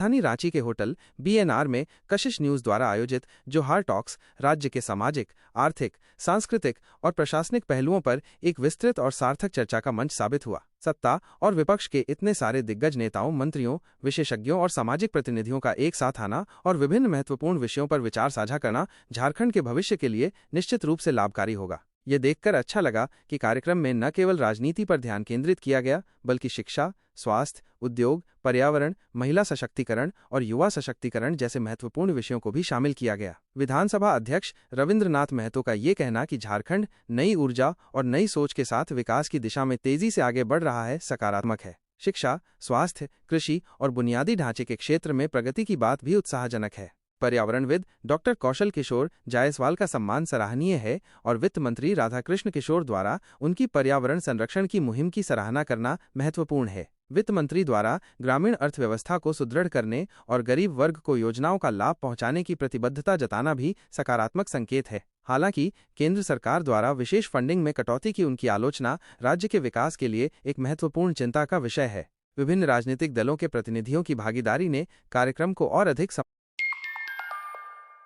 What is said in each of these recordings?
राजधानी रांची के hotel BNR में कशिश न्यूज द्वारा आयोजित जोहार टॉक्स राज्य के सामाजिक, आर्थिक, सांस्कृतिक और प्रशासनिक पहलुओं पर एक विस्तृत और सार्थक चर्चा का मंच साबित हुआ। सत्ता और विपक्ष के इतने सारे दिग्गज नेताओं, मंत्रियों, विशेषज्ञों और सामाजिक प्रतिनिधियों का एक साथ आना और विभिन्न महत्वपूर्ण विषयों पर विचार साझा करना झारखंड के भविष्य के लिए निश्चित रूप से लाभकारी होगा। ये देखकर अच्छा लगा कि कार्यक्रम में न केवल राजनीति पर ध्यान केंद्रित किया गया, बल्कि शिक्षा, स्वास्थ्य, उद्योग, पर्यावरण, महिला सशक्तिकरण और युवा सशक्तिकरण जैसे महत्वपूर्ण विषयों को भी शामिल किया गया। विधानसभा अध्यक्ष रविंद्रनाथ महतो का ये कहना कि झारखंड नई ऊर्जा और नई सोच के साथ विकास की दिशा में तेजी से आगे बढ़ रहा है, सकारात्मक है। शिक्षा, स्वास्थ्य, कृषि और बुनियादी ढांचे के क्षेत्र में प्रगति की बात भी उत्साहजनक है। पर्यावरणविद डॉक्टर कौशल किशोर जायसवाल का सम्मान सराहनीय है और वित्त मंत्री राधाकृष्ण किशोर द्वारा उनकी पर्यावरण संरक्षण की मुहिम की सराहना करना महत्वपूर्ण है। वित्त मंत्री द्वारा ग्रामीण अर्थव्यवस्था को सुदृढ़ करने और गरीब वर्ग को योजनाओं का लाभ पहुंचाने की प्रतिबद्धता जताना भी सकारात्मक संकेत है। हालांकि केंद्र सरकार द्वारा विशेष फंडिंग में कटौती की उनकी आलोचना राज्य के विकास के लिए एक महत्वपूर्ण चिंता का विषय है। विभिन्न राजनीतिक दलों के प्रतिनिधियों की भागीदारी ने कार्यक्रम को और अधिक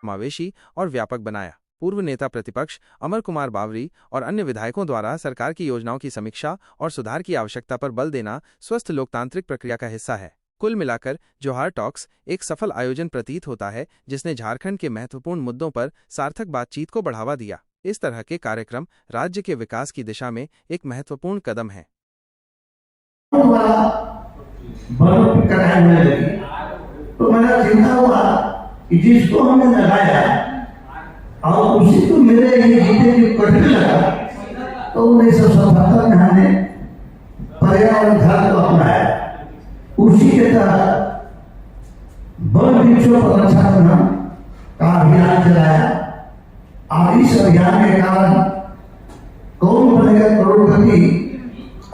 समावेशी और व्यापक बनाया। पूर्व नेता प्रतिपक्ष अमर कुमार बावरी और अन्य विधायकों द्वारा सरकार की योजनाओं की समीक्षा और सुधार की आवश्यकता पर बल देना स्वस्थ लोकतांत्रिक प्रक्रिया का हिस्सा है। कुल मिलाकर जोहार टॉक्स एक सफल आयोजन प्रतीत होता है, जिसने झारखंड के महत्वपूर्ण मुद्दों पर सार्थक बातचीत को बढ़ावा दिया। इस तरह के कार्यक्रम राज्य के विकास की दिशा में एक महत्वपूर्ण कदम है। तो मेरा चिंता हुआ कि जिसको हमने लगाया और उसी को मेरे ये जीते जो कटने लगा, तो 1977 में हमने पर्यावरण धर्म को अपनाया। उसी के तहत वन वृक्षों पर रक्षा करना का अभियान चलाया और इस अभियान के कारण कौन बनेगा करोड़पति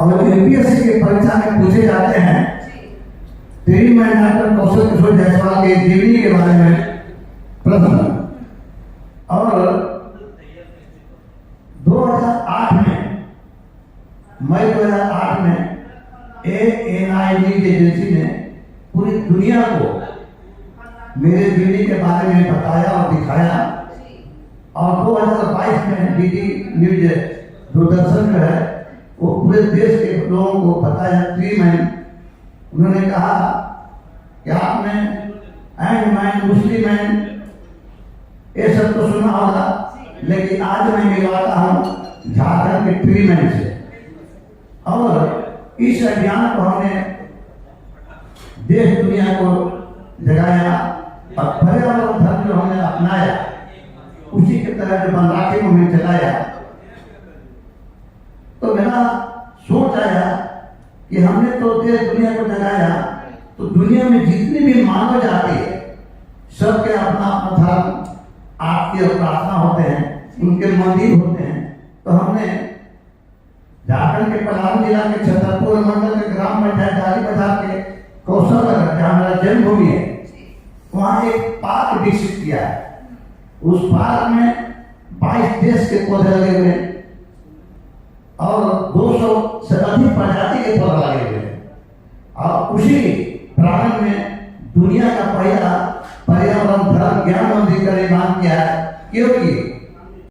और यूपीएससी के परीक्षा में पूछे जाते हैं। तेरी मैं डॉक्टर कौशल किशोर जायसवाल के जीवनी के बारे में प्रश्न और 2008 में मई 2008 में ANI एजेंसी ने पूरी दुनिया को मेरे जीवनी के बारे में बताया और दिखाया और 2022 में डीडी न्यूज दूरदर्शन जो है वो पूरे देश के लोगों को बताया। 3 महीने उन्होंने कहा कि आपने एंड मैन, मुस्लिम मैन ये सब तो सुना होगा, लेकिन आज मैं मिलवाता हूँ झारखंड के ट्री मैन से। और इस अभियान को हमने देश दुनिया को जगाया और पर्यावरण धर्म जो हमने अपनाया उसी के तरह जो बनराखी हमने चलाया। तो मेरा सोच आया कि हमने तो देश दुनिया को जगाया, तो दुनिया में जितने भी मानव जाति है सबके अपना अपना धर्म, आरती और प्रार्थना होते हैं, उनके मंदिर होते हैं। तो हमने झारखंड के पलामू जिला के छतरपुर मंडल के ग्राम पंचायत डाली बाजार के कौशल जहाँ मेरा जन्मभूमि है, वहाँ एक पार्क विकसित किया है। उस पार्क में 22 देश के पौधे लगे हुए और 200 से अधिक प्रजाति के पौधे लगे हुए और उसी प्रांगण में दुनिया का पहला पर्यावरण धर्म ज्ञान मंदिर का निर्माण किया है, क्योंकि